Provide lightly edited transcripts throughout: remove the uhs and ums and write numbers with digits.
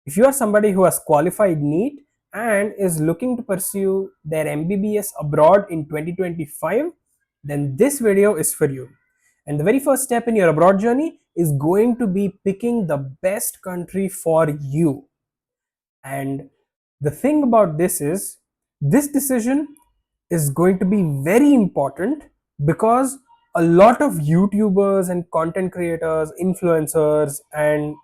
If you are somebody who has qualified NEET and is looking to pursue their MBBS abroad in 2025, then this video is for you. And the very first step in your abroad journey is going to be picking the best country for you. And the thing about this is, this decision is going to be very important because a lot of YouTubers and content creators, influencers, and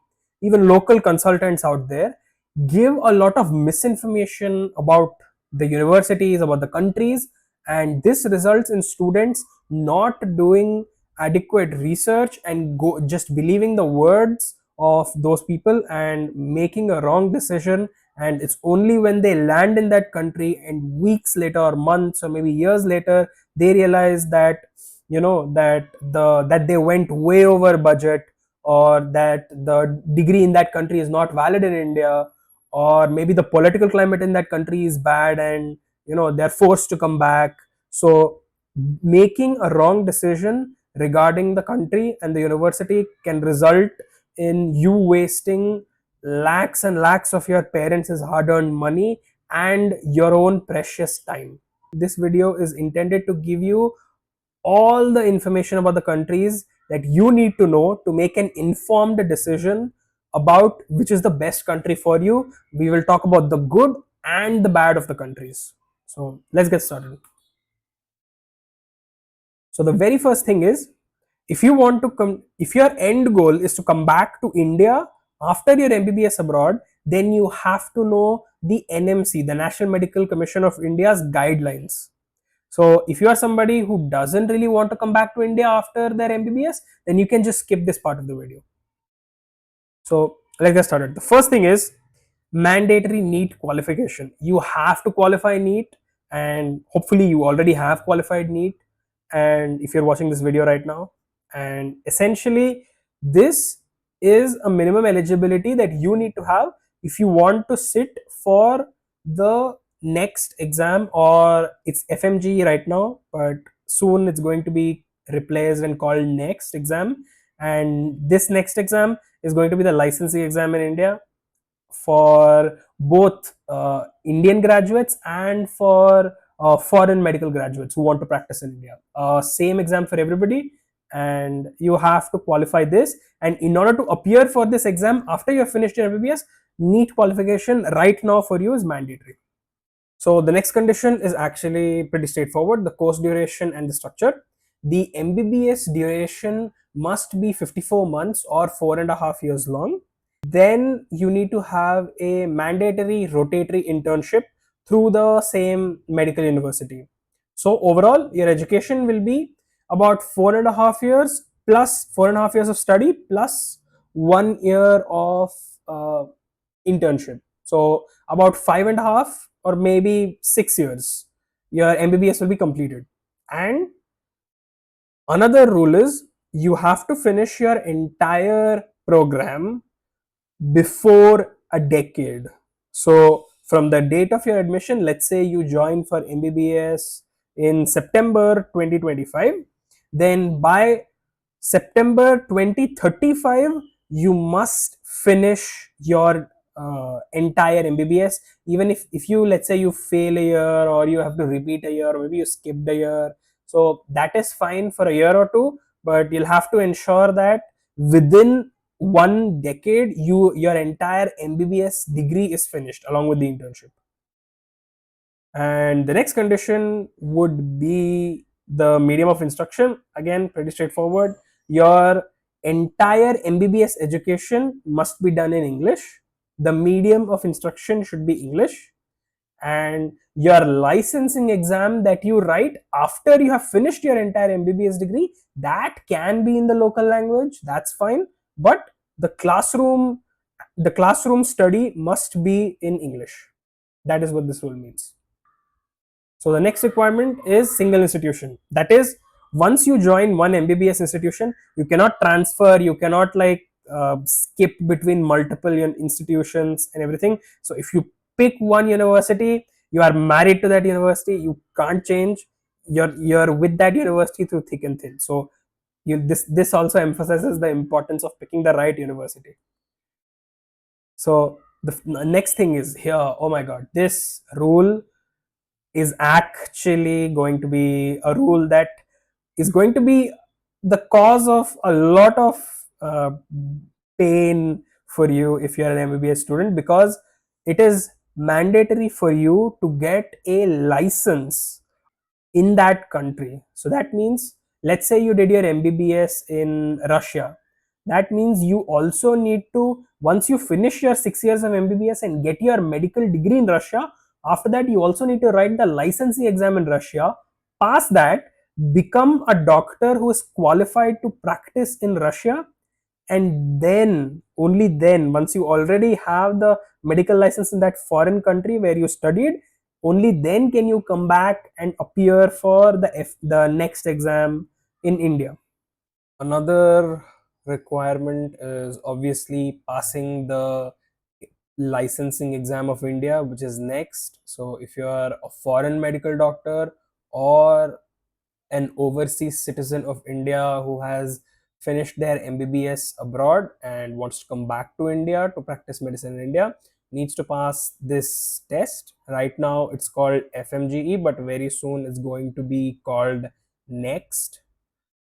even local consultants out there give a lot of misinformation about the universities, about the countries, and this results in students not doing adequate research and just believing the words of those people and making a wrong decision. And it's only when they land in that country and weeks later or months or maybe years later they realize that that they went way over budget, or that the degree in that country is not valid in India, or maybe the political climate in that country is bad and they're forced to come back. So making a wrong decision regarding the country and the university can result in you wasting lakhs and lakhs of your parents' hard-earned money and your own precious time. This video is intended to give you all the information about the countries that you need to know to make an informed decision about which is the best country for you. We will talk about the good and the bad of the countries. So let's get started. So the very first thing is, if you want to come, if your end goal is to come back to India after your MBBS abroad, then you have to know the NMC, the National Medical Commission of India's guidelines. So if you are somebody who doesn't really want to come back to India after their MBBS, then you can just skip this part of the video. So let's get started. The first thing is mandatory NEET qualification. You have to qualify NEET, and hopefully you already have qualified NEET, and if you're watching this video right now, and essentially this is a minimum eligibility that you need to have if you want to sit for the next exam, or it's FMG right now, but soon it's going to be replaced and called next exam. And this next exam is going to be the licensing exam in India for both Indian graduates and for foreign medical graduates who want to practice in India. Same exam for everybody, and you have to qualify this. And in order to appear for this exam after you have finished your MBBS, NEET qualification right now for you is mandatory. So the next condition is actually pretty straightforward: the course duration and the structure. The MBBS duration must be 54 months or 4.5 years long. Then you need to have a mandatory rotatory internship through the same medical university. So overall, your education will be about 4.5 years plus 4.5 years of study plus 1 year of internship. So about 5.5 or maybe 6 years, your MBBS will be completed. And another rule is you have to finish your entire program before a decade. So from the date of your admission, let's say you join for MBBS in September 2025, then by September 2035 you must finish your entire MBBS. Even if you, let's say you fail a year, or you have to repeat a year, or maybe you skipped a year, so that is fine for a year or two, but you'll have to ensure that within 1 decade your entire MBBS degree is finished along with the internship. And the next condition would be the medium of instruction. Again, pretty straightforward. Your entire MBBS education must be done in English. The medium of instruction should be English. And your licensing exam that you write after you have finished your entire MBBS degree, that can be in the local language, that's fine, but the classroom study must be in English. That is what this rule means. So the next requirement is single institution. That is, once you join one MBBS institution, you cannot transfer, you cannot skip between multiple institutions and everything. So if you pick one university, you are married to that university, you can't change. You're with that university through thick and thin. So this also emphasizes the importance of picking the right university. So The next thing is here. Oh my god, this rule is actually going to be a rule that is going to be the cause of a lot of uh, pain for you if you are an MBBS student, because it is mandatory for you to get a license in that country. So that means, let's say you did your MBBS in Russia. That means you also need to, once you finish your 6 years of MBBS and get your medical degree in Russia, after that you also need to write the licensing exam in Russia, pass that, become a doctor who is qualified to practice in Russia, and then, only then, once you already have the medical license in that foreign country where you studied, only then can you come back and appear for the next exam in India. Another requirement is obviously passing the licensing exam of India, which is next. So if you are a foreign medical doctor or an overseas citizen of India who has finished their MBBS abroad and wants to come back to India to practice medicine in India, needs to pass this test. Right now it's called FMGE, but very soon it's going to be called NEXT,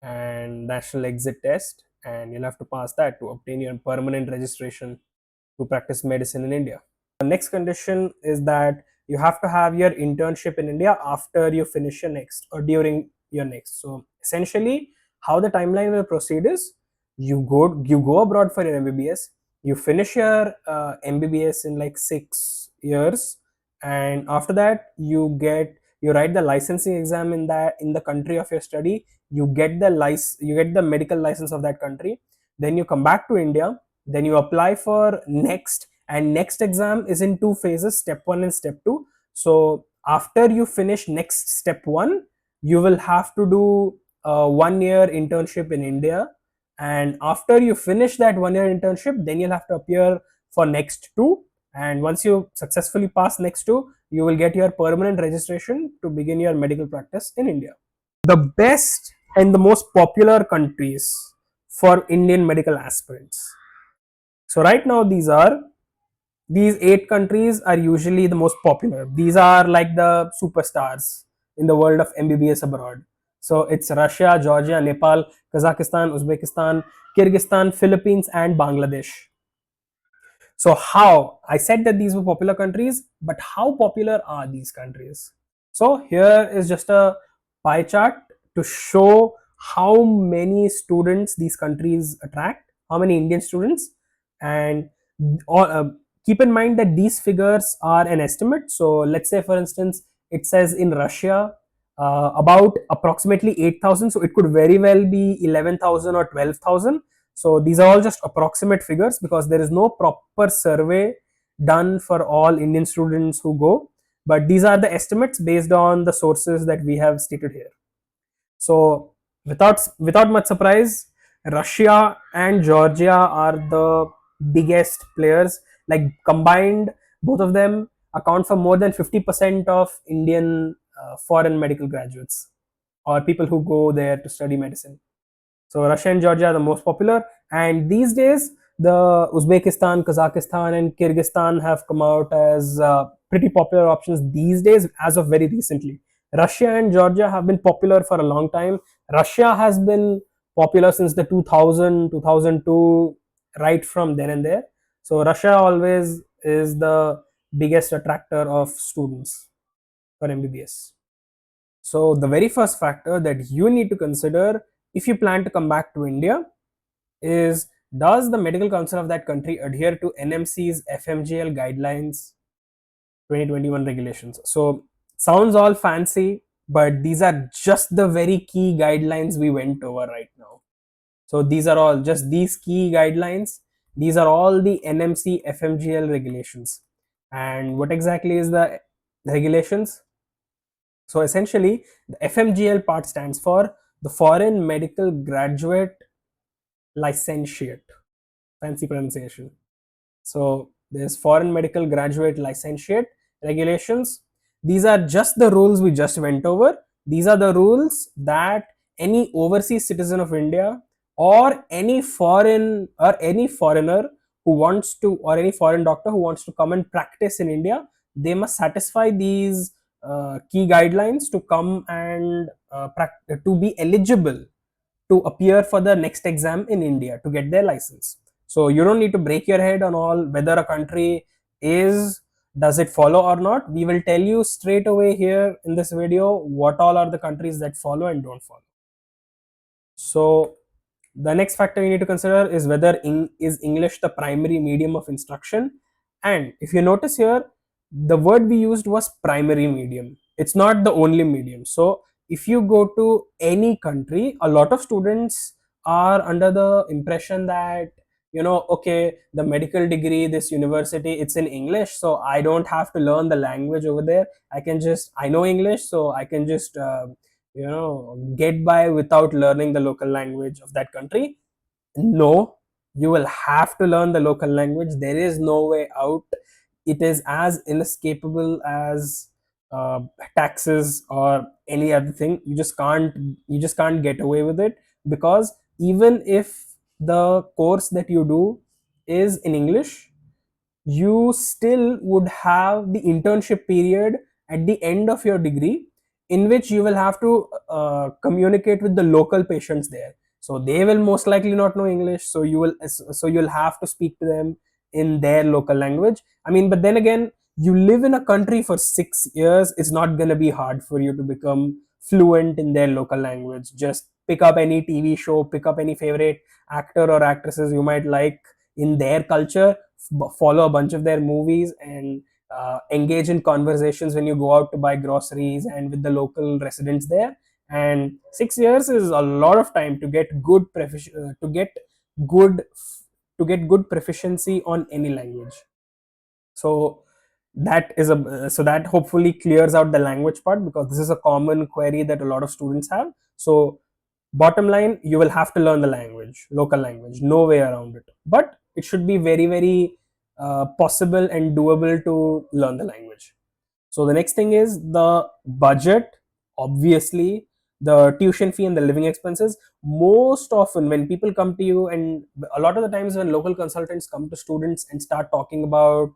and National Exit Test, and you'll have to pass that to obtain your permanent registration to practice medicine in India. The next condition is that you have to have your internship in India after you finish your next or during your next. So essentially, how the timeline will proceed is you go abroad for your MBBS, you finish your MBBS in like 6 years, and after that you write the licensing exam in the country of your study. You get the medical license of that country. Then you come back to India, then you apply for next, and next exam is in two phases, step 1 and step 2. So after you finish next step 1, you will have to do a 1 year internship in India, and after you finish that 1 year internship, then you'll have to appear for next 2, and once you successfully pass next 2, you will get your permanent registration to begin your medical practice in India. The best and the most popular countries for Indian medical aspirants. So right now these 8 countries are usually the most popular. These are like the superstars in the world of MBBS abroad. So it's Russia, Georgia, Nepal, Kazakhstan, Uzbekistan, Kyrgyzstan, Philippines, and Bangladesh. So how I said that these were popular countries, but how popular are these countries? So here is just a pie chart to show how many students these countries attract, how many Indian students, and all, keep in mind that these figures are an estimate. So let's say, for instance, it says in Russia about approximately 8,000. So it could very well be 11,000 or 12,000. So these are all just approximate figures because there is no proper survey done for all Indian students who go, but these are the estimates based on the sources that we have stated here. So without much surprise, Russia and Georgia are the biggest players. Like combined, both of them account for more than 50% of Indian foreign medical graduates or people who go there to study medicine. So Russia and Georgia are the most popular, and these days the Uzbekistan, Kazakhstan, and Kyrgyzstan have come out as pretty popular options these days as of very recently. Russia and Georgia have been popular for a long time. Russia has been popular since the 2000, 2002, right from then and there. So Russia always is the biggest attractor of students for MBBS. So the very first factor that you need to consider if you plan to come back to India is, does the medical council of that country adhere to NMC's FMGL guidelines 2021 regulations? So sounds all fancy, but these are just the very key guidelines we went over right now. So these are all just these key guidelines. These are all the NMC FMGL regulations. And what exactly is the regulations? So essentially, the FMGL part stands for the Foreign Medical Graduate Licentiate. Fancy pronunciation. So there's Foreign Medical Graduate Licentiate regulations. These are just the rules we just went over. These are the rules that any overseas citizen of India or any foreigner who wants to, or any foreign doctor who wants to come and practice in India, they must satisfy these key guidelines to come and to be eligible to appear for the next exam in India to get their license. So you don't need to break your head on all whether a country is, does it follow or not. We will tell you straight away here in this video what all are the countries that follow and don't follow. So the next factor you need to consider is whether is English the primary medium of instruction. And if you notice here, the word we used was primary medium. It's not the only medium. So if you go to any country, a lot of students are under the impression that, okay, the medical degree, this university, it's in English, so I don't have to learn the language over there. I know English, so I can just get by without learning the local language of that country. No, you will have to learn the local language. There is no way out. It is as inescapable as taxes or any other thing. You just can't get away with it, because even if the course that you do is in English, you still would have the internship period at the end of your degree, in which you will have to communicate with the local patients there. So they will most likely not know English, so you'll have to speak to them in their local language. I mean, but then again, you live in a country for 6 years, it's not going to be hard for you to become fluent in their local language. Just pick up any TV show, pick up any favorite actor or actresses you might like in their culture, follow a bunch of their movies, and engage in conversations when you go out to buy groceries and with the local residents there. And 6 years is a lot of time to get good to get good proficiency on any language. So that hopefully clears out the language part, because this is a common query that a lot of students have. So bottom line, you will have to learn the language, local language, no way around it. But it should be very, very possible and doable to learn the language. So the next thing is the budget. Obviously, the tuition fee and the living expenses. Most often when people come to you, and a lot of the times when local consultants come to students and start talking about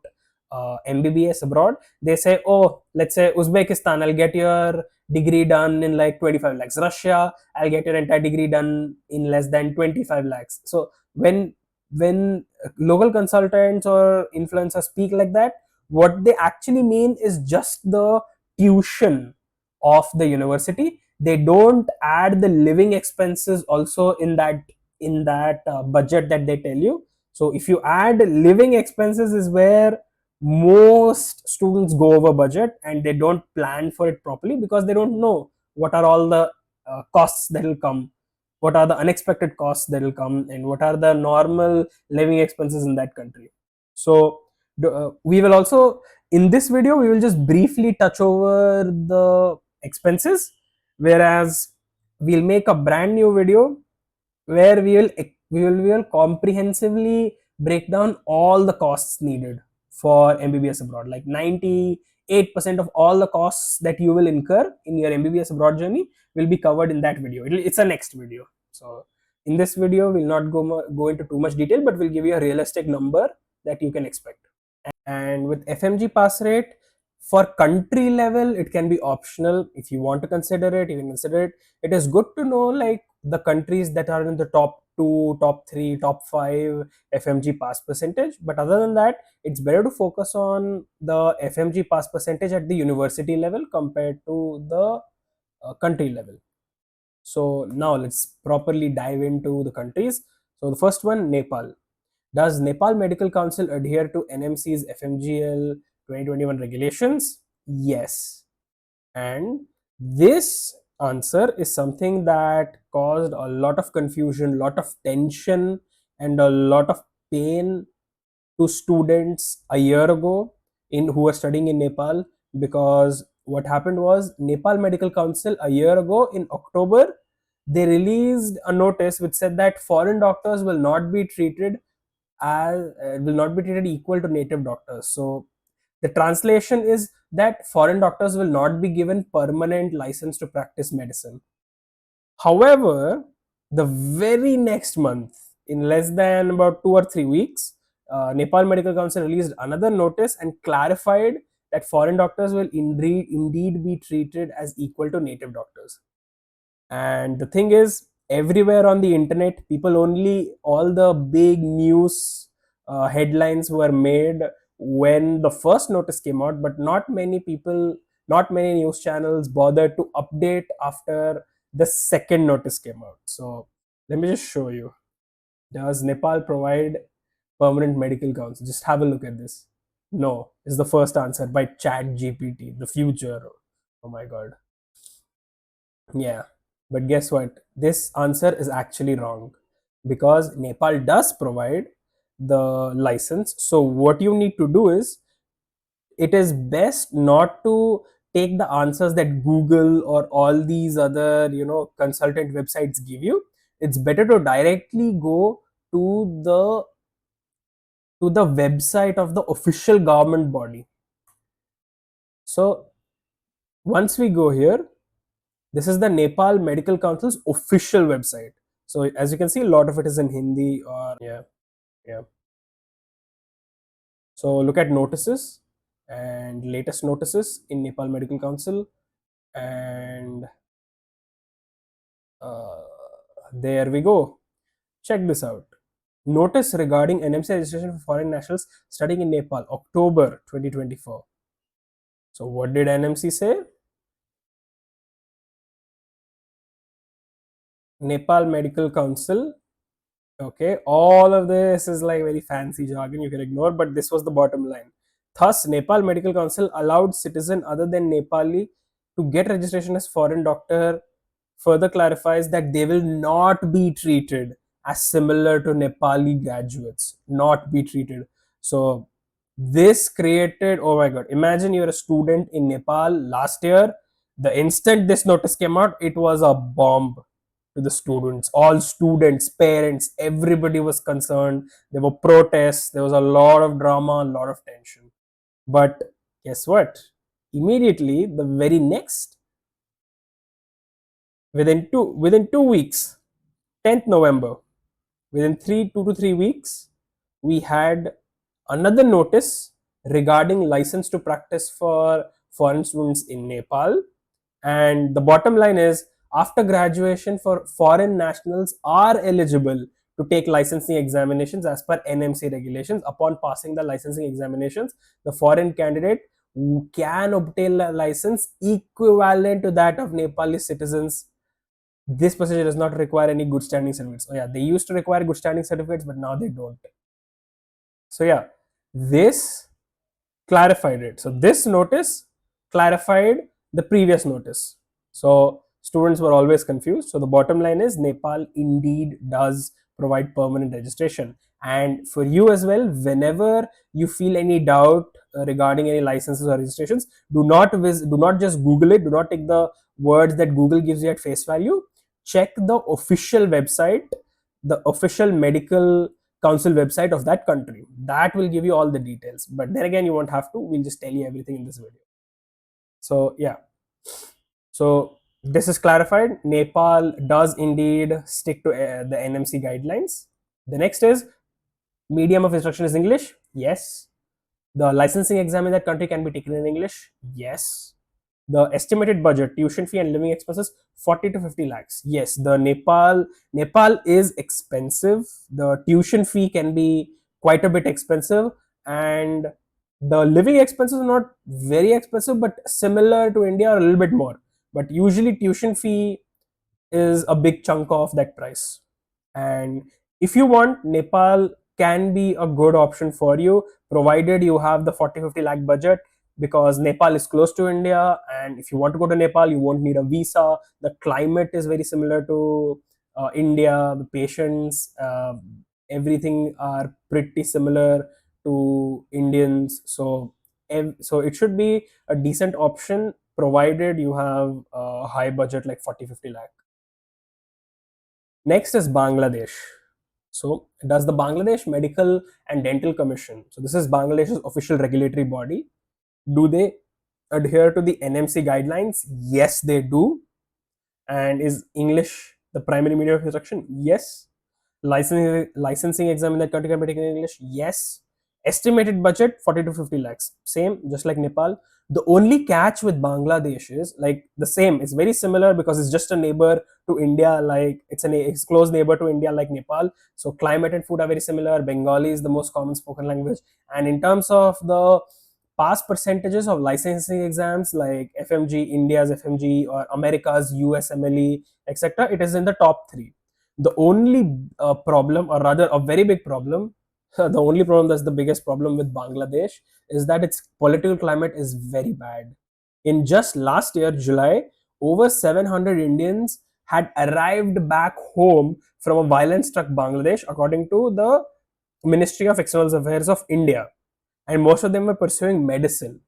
MBBS abroad, they say, oh, let's say Uzbekistan, I'll get your degree done in like 25 lakhs. Russia, I'll get your entire degree done in less than 25 lakhs. So when local consultants or influencers speak like that, what they actually mean is just the tuition of the university. They don't add the living expenses also in that budget that they tell you. So if you add living expenses, is where most students go over budget, and they don't plan for it properly, because they don't know what are all the costs that will come, what are the unexpected costs that will come, and what are the normal living expenses in that country. So we will also, in this video, we will just briefly touch over the expenses, whereas we'll make a brand new video where we will comprehensively break down all the costs needed for MBBS abroad. Like 98% of all the costs that you will incur in your MBBS abroad journey will be covered in that video. It's a next video. So in this video, we'll not go into too much detail, but we'll give you a realistic number that you can expect. And with FMG pass rate, for country level, it can be optional. If you want to consider it, you can consider it. It is good to know like the countries that are in the top 2, top 3, top 5 FMG pass percentage. But other than that, it's better to focus on the FMG pass percentage at the university level compared to the country level. So now let's properly dive into the countries. So the first one, Nepal. Does Nepal Medical Council adhere to NMC's FMGL 2021 regulations? Yes. And this answer is something that caused a lot of confusion, lot of tension, and a lot of pain to students a year ago who were studying in Nepal. Because what happened was, Nepal Medical Council a year ago in October, they released a notice which said that foreign doctors will not be treated equal to native doctors. So the translation is that foreign doctors will not be given permanent license to practice medicine. However, the very next month, in less than about 2 or 3 weeks, Nepal Medical Council released another notice and clarified that foreign doctors will indeed be treated as equal to native doctors. And the thing is, everywhere on the internet, people only, all the big news headlines were made when the first notice came out, but not many people, not many news channels bothered to update after the second notice came out. So let me just show you. Does Nepal provide permanent medical council? Just have a look at this. No, is the first answer by Chat GPT, the future. Oh my god. Yeah, but guess what? This answer is actually wrong because Nepal does provide the license. So, what you need to do is, it is best not to take the answers that Google or all these other, consultant websites give you. It's better to directly go to the website of the official government body. So, once we go here, this is the Nepal Medical Council's official website. So as you can see, a lot of it is in Hindi or yeah, yeah. So look at notices and latest notices in Nepal Medical Council, and uh, there we go. Check this out. Notice regarding NMC registration for foreign nationals studying in Nepal, October 2024. So what did NMC say? Nepal Medical Council. Okay, all of this is like very fancy jargon you can ignore, but this was the bottom line. Thus, Nepal Medical Council allowed citizen other than Nepali to get registration as foreign doctor. Further clarifies that they will not be treated as similar to Nepali graduates. Not be treated. So this created, oh my god, imagine you're a student in Nepal last year. The instant this notice came out, it was a bomb to the students. All students, parents, everybody was concerned. There were protests, there was a lot of drama, a lot of tension. But guess what? Immediately, the very next, within 2 weeks, 10th November, within 2 to 3 weeks, we had another notice regarding license to practice for foreign students in Nepal. And the bottom line is, after graduation, for foreign nationals are eligible to take licensing examinations as per NMC regulations. Upon passing the licensing examinations, the foreign candidate can obtain a license equivalent to that of Nepali citizens. This procedure does not require any good standing certificates. Oh yeah, they used to require good standing certificates, but now they don't. So yeah, this clarified it. So this notice clarified the previous notice. So students were always confused. So the bottom line is, Nepal indeed does provide permanent registration. And for you as well, whenever you feel any doubt regarding any licenses or registrations, do not just Google it. Do not take the words that Google gives you at face value. Check the official website, the official medical council website of that country. That will give you all the details. But then again, you won't have to. We'll just tell you everything in this video. So yeah. So this is clarified. Nepal does indeed stick to the NMC guidelines. The next is, medium of instruction is English. Yes. The licensing exam in that country can be taken in English. Yes. The estimated budget, tuition fee and living expenses, 40 to 50 lakhs. Yes, the Nepal is expensive. The tuition fee can be quite a bit expensive, and the living expenses are not very expensive, but similar to India or a little bit more. But usually tuition fee is a big chunk of that price. And if you want, Nepal can be a good option for you, provided you have the 40-50 lakh budget, because Nepal is close to India, and if you want to go to Nepal, you won't need a visa. The climate is very similar to India. The patients, everything are pretty similar to Indians. So so it should be a decent option, provided you have a high budget like 40-50 lakh. Next is Bangladesh. So does the Bangladesh Medical and Dental Commission, so this is Bangladesh's official regulatory body, do they adhere to the NMC guidelines? Yes, they do. And is English the primary medium of instruction? Yes. licensing exam in that country can be taken in English, yes. Estimated budget 40 to 50 lakhs, same, just like Nepal. The only catch with Bangladesh is like the same, it's very similar because it's just a neighbor to India, like it's close neighbor to India like Nepal. So climate and food are very similar. Bengali is the most common spoken language, and in terms of the pass percentages of licensing exams like FMG, India's FMG, or America's USMLE, etc., it is in the top 3. The only problem, or rather a very big problem, the only problem that's the biggest problem with Bangladesh is that its political climate is very bad. In just last year, July, over 700 Indians had arrived back home from a violence struck Bangladesh, according to the Ministry of External Affairs of India, and most of them were pursuing medicine.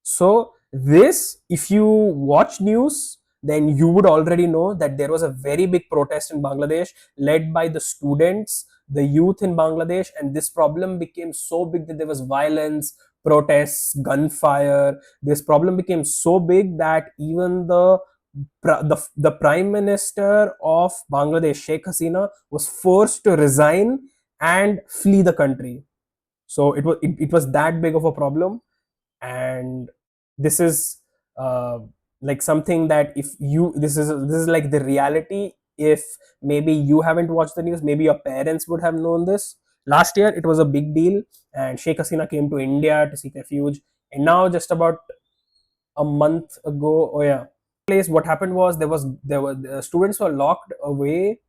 So this, if you watch news, then you would already know that there was a very big protest in Bangladesh led by the students, the youth in Bangladesh, and this problem became so big that there was violence, protests, gunfire. This problem became so big that even the prime minister of Bangladesh, Sheikh Hasina, was forced to resign and flee the country. So it was that big of a problem. And this is like something that if you this is like the reality. If maybe you haven't watched the news, maybe your parents would have known this. Last year it was a big deal, and Sheikh Hasina came to India to seek refuge, and now just about a month ago, oh yeah, place what happened was there were the students were locked away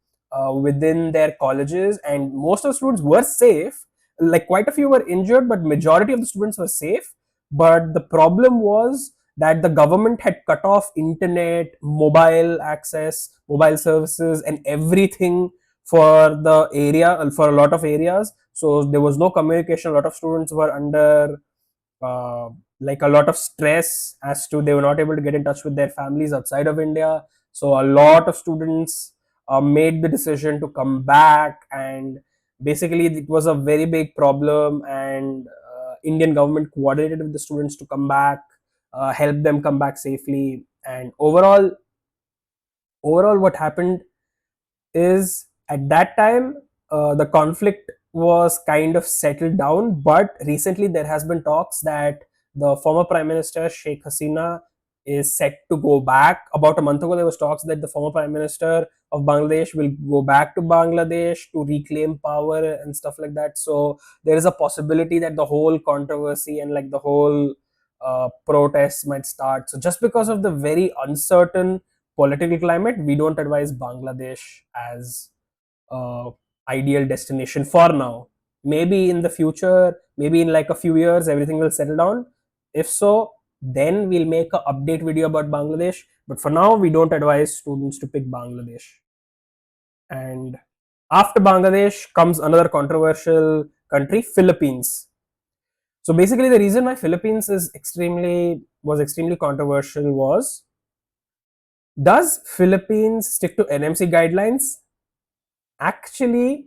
within their colleges, and most of the students were safe. Like quite a few were injured, but majority of the students were safe. But the problem was that the government had cut off internet, mobile access, mobile services, and everything for the area, for a lot of areas. So there was no communication. A lot of students were under uh, like a lot of stress as to they were not able to get in touch with their families outside of India. So a lot of students made the decision to come back, and basically it was a very big problem. And Indian government coordinated with the students to come back, help them come back safely. And overall, what happened is at that time the conflict was kind of settled down, but recently there has been talks that the former prime minister Sheikh Hasina is set to go back. About a month ago there was talks that the former prime minister of Bangladesh will go back to Bangladesh to reclaim power and stuff like that. So there is a possibility that the whole controversy and like the whole protests might start. So just because of the very uncertain political climate, we don't advise Bangladesh as a ideal destination for now. Maybe in the future, maybe in like a few years, everything will settle down. If so, then we'll make an update video about Bangladesh. But for now, we don't advise students to pick Bangladesh. And after Bangladesh comes another controversial country, Philippines. So basically, the reason why Philippines is extremely controversial was, does Philippines stick to NMC guidelines? Actually,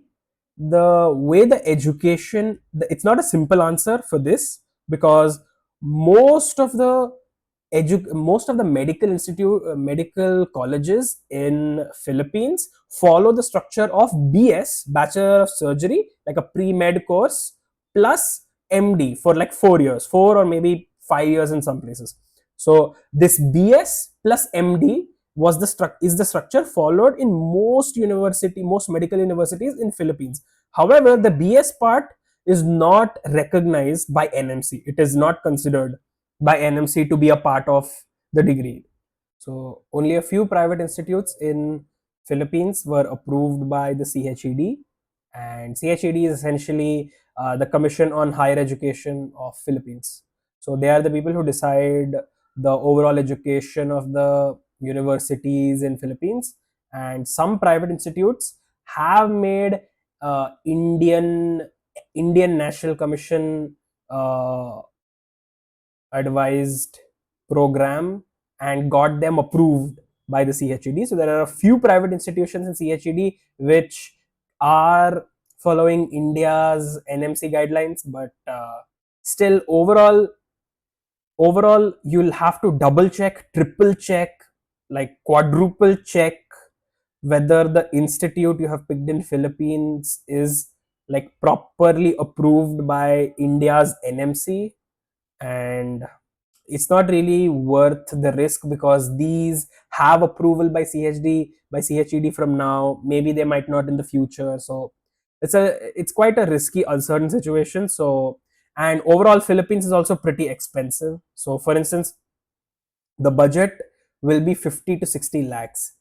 the way the education, it's not a simple answer for this, because most of the most of the medical colleges in Philippines follow the structure of BS, Bachelor of Surgery, like a pre-med course, plus MD for like 4 years, 4 or maybe 5 years in some places. So this BS plus MD is the structure followed in most medical universities in Philippines. However, the BS part is not recognized by NMC. It is not considered by NMC to be a part of the degree. So only a few private institutes in Philippines were approved by the CHED, and CHED is essentially the Commission on Higher Education of Philippines. So they are the people who decide the overall education of the universities in Philippines. And some private institutes have made Indian National Commission advised program and got them approved by the CHED. So there are a few private institutions in CHED which are following India's NMC guidelines, but still overall you'll have to double check, triple check, like quadruple check whether the institute you have picked in Philippines is like properly approved by India's NMC, and it's not really worth the risk because these have approval by CHED from now. Maybe they might not in the future. So it's quite a risky, uncertain situation. So, and overall, Philippines is also pretty expensive. So, for instance, the budget will be 50 to 60 lakhs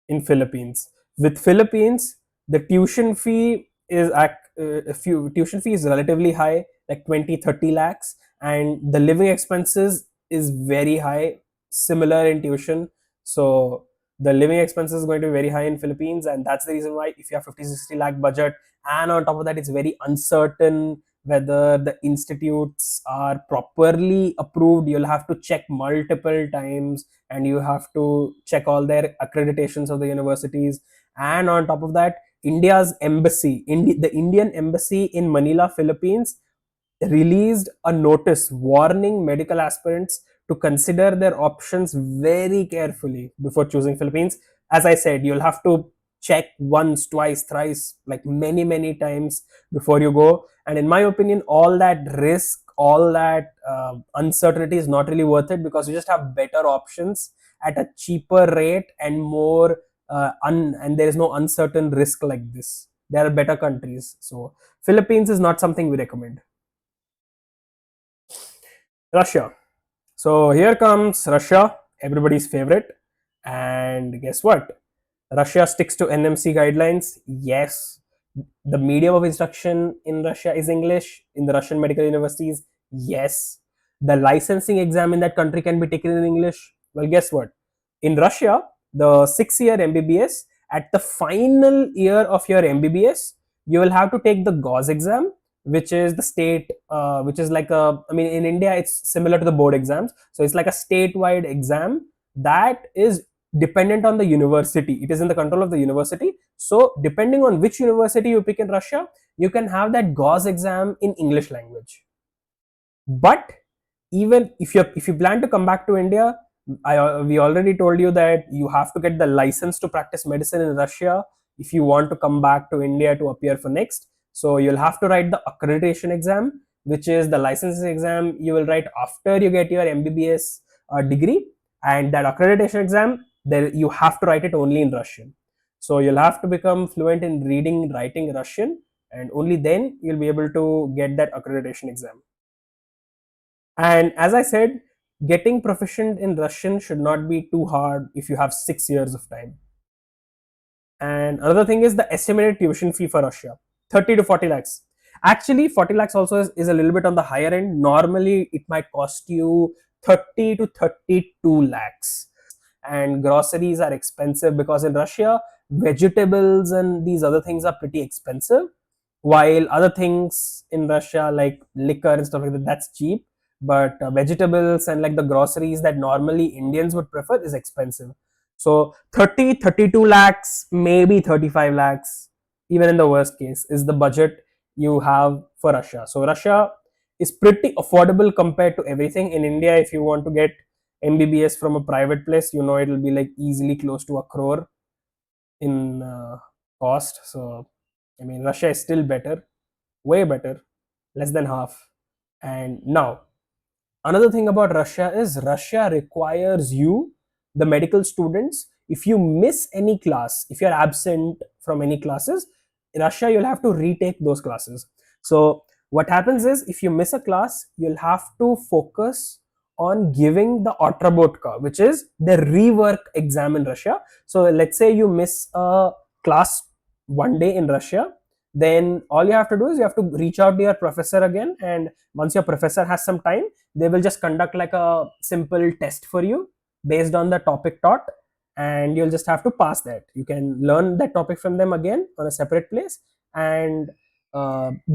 in Philippines. With Philippines, the tuition fee is tuition fee is relatively high, like 20-30 lakhs, and the living expenses is very high, similar in tuition. So the living expenses is going to be very high in Philippines, and that's the reason why if you have 50-60 lakh budget, and on top of that, it's very uncertain whether the institutes are properly approved. You'll have to check multiple times, and you have to check all their accreditations of the universities. And on top of that, the Indian embassy in Manila, Philippines, released a notice warning medical aspirants to consider their options very carefully before choosing Philippines. As I said, you'll have to check once, twice, thrice, like many times before you go. And in my opinion, all that risk, all that uncertainty is not really worth it, because you just have better options at a cheaper rate and more and there is no uncertain risk like this. There are better countries. So Philippines is not something we recommend. Russia. So here comes Russia, everybody's favorite. And guess what? Russia sticks to NMC guidelines. Yes. The medium of instruction in Russia is English. In the Russian medical universities, yes. The licensing exam in that country can be taken in English. Well, guess what? In Russia, the 6 year MBBS, at the final year of your MBBS, you will have to take the GAUS exam, which is the state, which is like I mean, in India, it's similar to the board exams. So it's like a statewide exam that is dependent on the university. It is in the control of the university. So depending on which university you pick in Russia, you can have that GAUS exam in English language. But even if you plan to come back to India, we already told you that you have to get the license to practice medicine in Russia if you want to come back to India to appear for next. So you'll have to write the accreditation exam, which is the licensing exam you will write after you get your MBBS degree. And that accreditation exam, there you have to write it only in Russian. So you'll have to become fluent in reading, writing Russian, and only then you'll be able to get that accreditation exam. And as I said, getting proficient in Russian should not be too hard if you have 6 years of time. And another thing is the estimated tuition fee for Russia, 30 to 40 lakhs. Actually, 40 lakhs also is a little bit on the higher end. Normally, it might cost you 30 to 32 lakhs. And groceries are expensive because in Russia, vegetables and these other things are pretty expensive, while other things in Russia like liquor and stuff like that, that's cheap. But vegetables and like the groceries that normally Indians would prefer is expensive. So 30-32 lakhs, maybe 35 lakhs, even in the worst case, is the budget you have for Russia. So Russia is pretty affordable compared to everything. In India, if you want to get MBBS from a private place, you know it'll be like easily close to a crore in cost. So I mean, Russia is still better, way better, less than half. And now, another thing about Russia is Russia requires you, the medical students, if you miss any class, if you're absent from any classes, in Russia you'll have to retake those classes. So what happens is if you miss a class, you'll have to focus on giving the Otrabotka, which is the rework exam in Russia. So let's say you miss a class one day in Russia, then all you have to do is you have to reach out to your professor again, and once your professor has some time, they will just conduct like a simple test for you based on the topic taught, and you'll just have to pass that. You can learn that topic from them again on a separate place and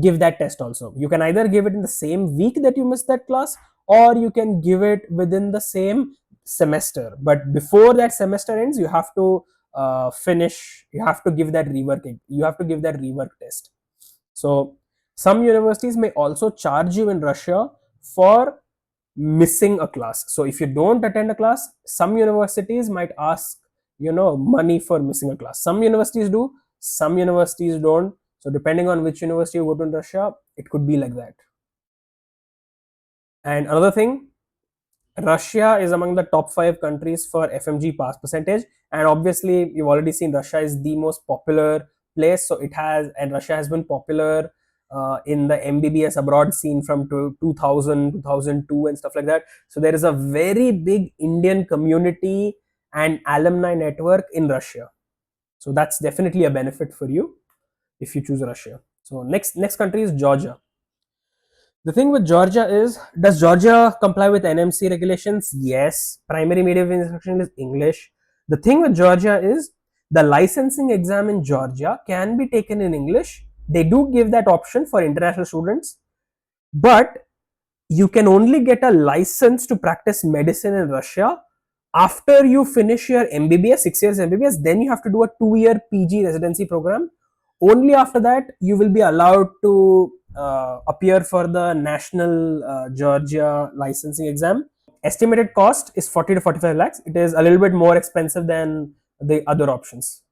give that test also. You can either give it in the same week that you missed that class, or you can give it within the same semester. But before that semester ends, you have to you have to give that rework test. So some universities may also charge you in Russia for missing a class. So if you don't attend a class, some universities might ask money for missing a class. Some universities do, some universities don't. So depending on which university you go to in Russia, it could be like that. And another thing, Russia is among the top 5 countries for FMG pass percentage, and obviously you've already seen Russia is the most popular place. So Russia has been popular in the MBBS abroad scene from 2000, 2002 and stuff like that. So there is a very big Indian community and alumni network in Russia. So that's definitely a benefit for you if you choose Russia. So next country is Georgia. The thing with Georgia is, does Georgia comply with NMC regulations? Yes. Primary medium of instruction is English. The thing with Georgia is, the licensing exam in Georgia can be taken in English. They do give that option for international students, but you can only get a license to practice medicine in Russia after you finish your MBBS, 6 years MBBS. Then you have to do a 2-year PG residency program. Only after that you will be allowed to appear for the national Georgia licensing exam. Estimated cost is 40 to 45 lakhs. It is a little bit more expensive than the other options.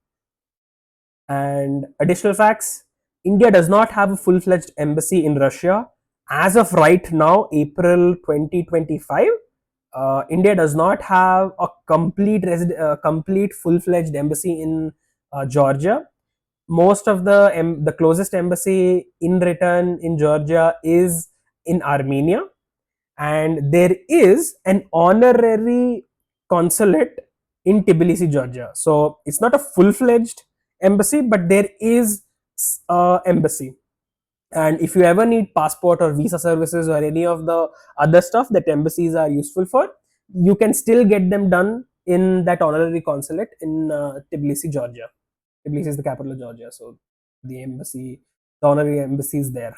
And additional facts, India does not have a full-fledged embassy in Russia. As of right now, April 2025, India does not have a complete full-fledged embassy in Georgia. Most of the closest embassy in return in Georgia is in Armenia, and there is an honorary consulate in Tbilisi, Georgia. So it's not a full-fledged embassy, but there is a embassy. And if you ever need passport or visa services or any of the other stuff that embassies are useful for, you can still get them done in that honorary consulate in Tbilisi, Georgia. Tbilisi is the capital of Georgia, so the honorary embassy is there.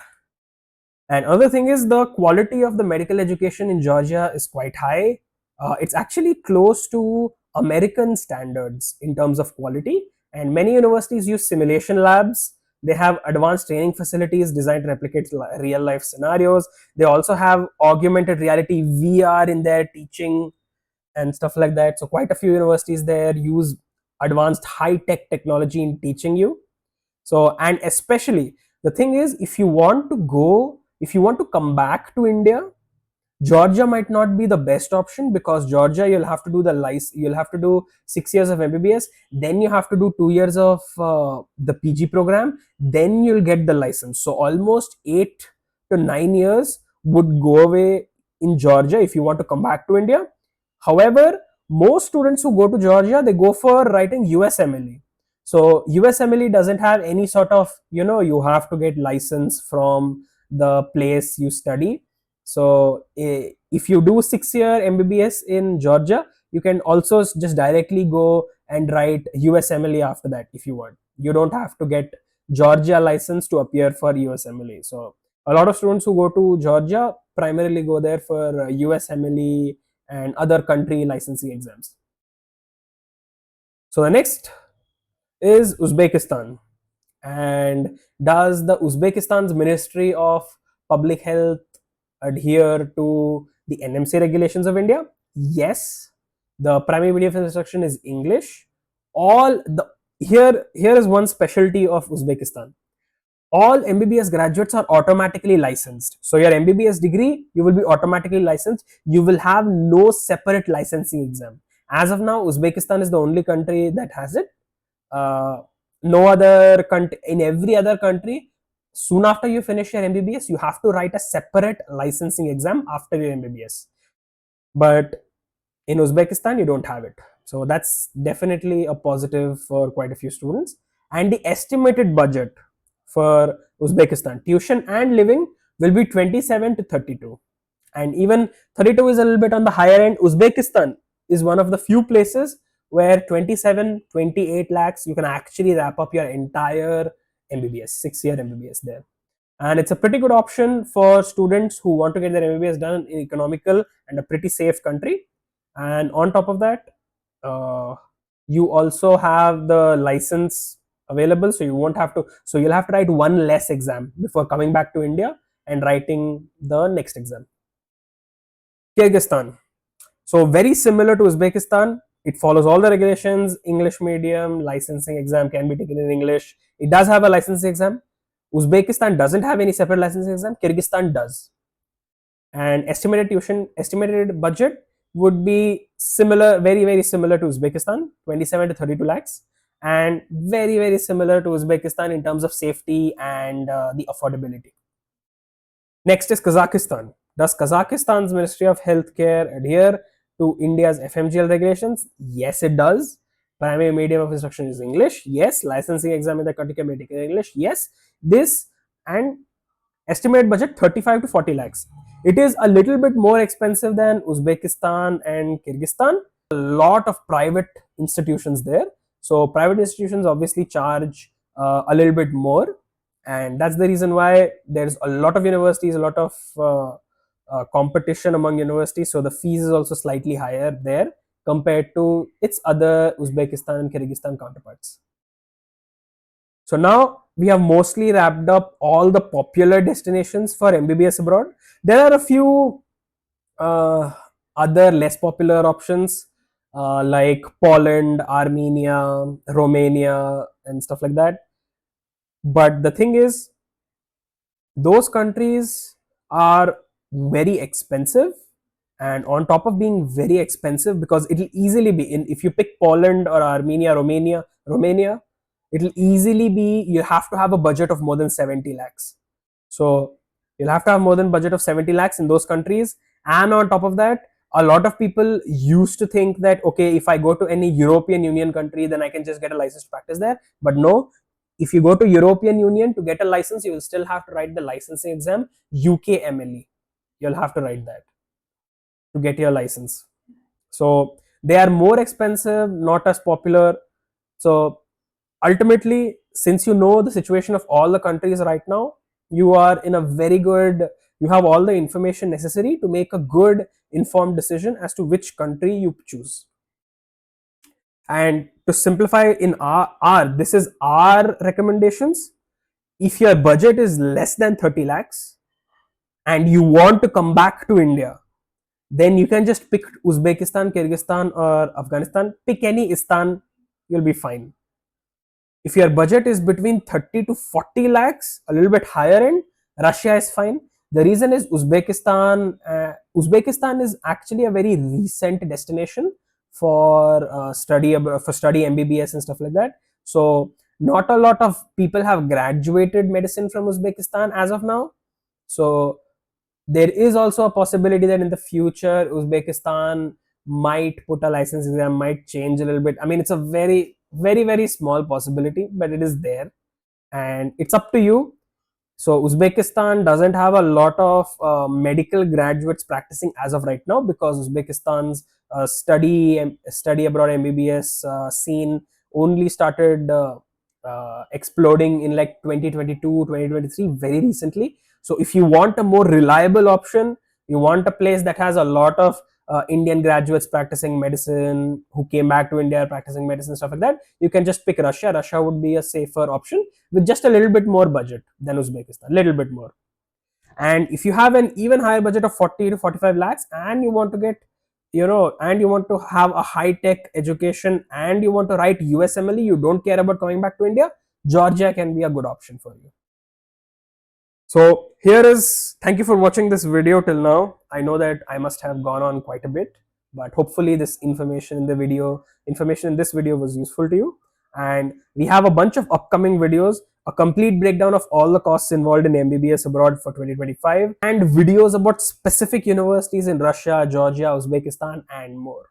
And another thing is, the quality of the medical education in Georgia is quite high. It's actually close to American standards in terms of quality, and many universities use simulation labs. They have advanced training facilities designed to replicate real life scenarios. They also have augmented reality VR in their teaching and stuff like that. So quite a few universities there use advanced high tech technology in teaching you. So, and especially the thing is, if you want to come back to India, Georgia might not be the best option, because Georgia you'll have to do 6 years of MBBS, then you have to do 2 years of the PG program, then you'll get the license. So almost 8 to 9 years would go away in Georgia if you want to come back to India. However, most students who go to Georgia, they go for writing USMLE. So USMLE doesn't have any sort of, you have to get license from the place you study. So if you do 6-year MBBS in Georgia, you can also just directly go and write USMLE after that if you want. You don't have to get Georgia license to appear for USMLE. So a lot of students who go to Georgia primarily go there for USMLE and other country licensing exams. So the next is Uzbekistan. And does the Uzbekistan's Ministry of Public Health adhere to the NMC regulations of India? Yes. The primary medium of instruction is English. Here is one specialty of Uzbekistan. All MBBS graduates are automatically licensed. So your MBBS degree, you will be automatically licensed. You will have no separate licensing exam. As of now, Uzbekistan is the only country that has it. No other country. In every other country, soon after you finish your MBBS, you have to write a separate licensing exam after your MBBS. But in Uzbekistan, you don't have it. So that's definitely a positive for quite a few students. And the estimated budget for Uzbekistan, tuition and living, will be 27 to 32. And even 32 is a little bit on the higher end. Uzbekistan is one of the few places where 27, 28 lakhs, you can actually wrap up your entire MBBS, 6-year MBBS there. And it's a pretty good option for students who want to get their MBBS done in economical and a pretty safe country. And on top of that, you also have the license available, so you'll have to write one less exam before coming back to India and writing the next exam. Kyrgyzstan. So very similar to Uzbekistan, it follows all the regulations. English medium, licensing exam can be taken in English. It does have a licensing exam. Uzbekistan doesn't have any separate licensing exam. Kyrgyzstan does. And estimated budget would be similar, very similar to Uzbekistan, 27 to 32 lakhs, and very similar to Uzbekistan in terms of safety and the affordability. Next is Kazakhstan. Does Kazakhstan's Ministry of Healthcare adhere to India's FMGL regulations? Yes, it does. Primary medium of instruction is English. Yes. Licensing exam in the country can be taken in English. Yes. This, and estimated budget 35 to 40 lakhs. It is a little bit more expensive than Uzbekistan and Kyrgyzstan. A lot of private institutions there. So private institutions obviously charge a little bit more, and that's the reason why there's a lot of universities, a lot of competition among universities. So the fees is also slightly higher there compared to its other Uzbekistan and Kyrgyzstan counterparts. So now we have mostly wrapped up all the popular destinations for MBBS abroad. There are a few other less popular options like Poland, Armenia, Romania, and stuff like that. But the thing is, those countries are very expensive, and on top of being very expensive, because it'll easily be in, if you pick Poland or Armenia, Romania, it'll easily be, you have to have a budget of more than 70 lakhs. So you'll have to have more than budget of 70 lakhs in those countries. And on top of that, a lot of people used to think that, okay, if I go to any European Union country, then I can just get a license to practice there. But no, if you go to European Union to get a license, you will still have to write the licensing exam, UKMLE. You'll have to write that to get your license. So they are more expensive, not as popular. So ultimately, since you know the situation of all the countries right now, you are in a very good, you have all the information necessary to make a good informed decision as to which country you choose. And to simplify, in our this is our recommendations. If your budget is less than 30 lakhs and you want to come back to India, then you can just pick Uzbekistan, Kyrgyzstan, or Afghanistan. Pick any istan, you'll be fine. If your budget is between 30 to 40 lakhs, a little bit higher end, Russia is fine. The reason is Uzbekistan is actually a very recent destination for study MBBS and stuff like that. So not a lot of people have graduated medicine from Uzbekistan as of now. So there is also a possibility that in the future Uzbekistan might put a license exam, might change a little bit. I mean, it's a very small possibility, but it is there, and it's up to you. So Uzbekistan doesn't have a lot of medical graduates practicing as of right now, because Uzbekistan's study abroad MBBS scene only started exploding in like 2022 2023, very recently. So if you want a more reliable option, you want a place that has a lot of Indian graduates practicing medicine who came back to India practicing medicine, stuff like that, you can just pick Russia. Russia would be a safer option with just a little bit more budget than Uzbekistan, little bit more. And if you have an even higher budget of 40 to 45 lakhs and you want to get, and you want to have a high tech education and you want to write USMLE, you don't care about coming back to India, Georgia can be a good option for you. So thank you for watching this video till now. I know that I must have gone on quite a bit, but hopefully this information in this video was useful to you. And we have a bunch of upcoming videos, a complete breakdown of all the costs involved in MBBS abroad for 2025, and videos about specific universities in Russia, Georgia, Uzbekistan, and more.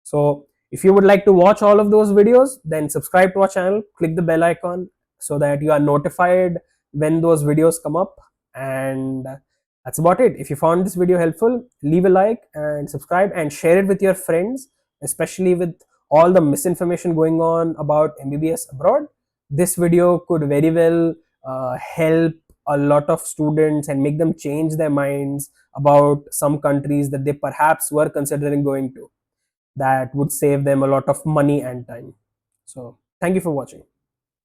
So if you would like to watch all of those videos, then subscribe to our channel, click the bell icon so that you are notified when those videos come up. And that's about it. If you found this video helpful, leave a like and subscribe and share it with your friends, especially with all the misinformation going on about MBBS abroad. This video could very well help a lot of students and make them change their minds about some countries that they perhaps were considering going to. That would save them a lot of money and time. So thank you for watching.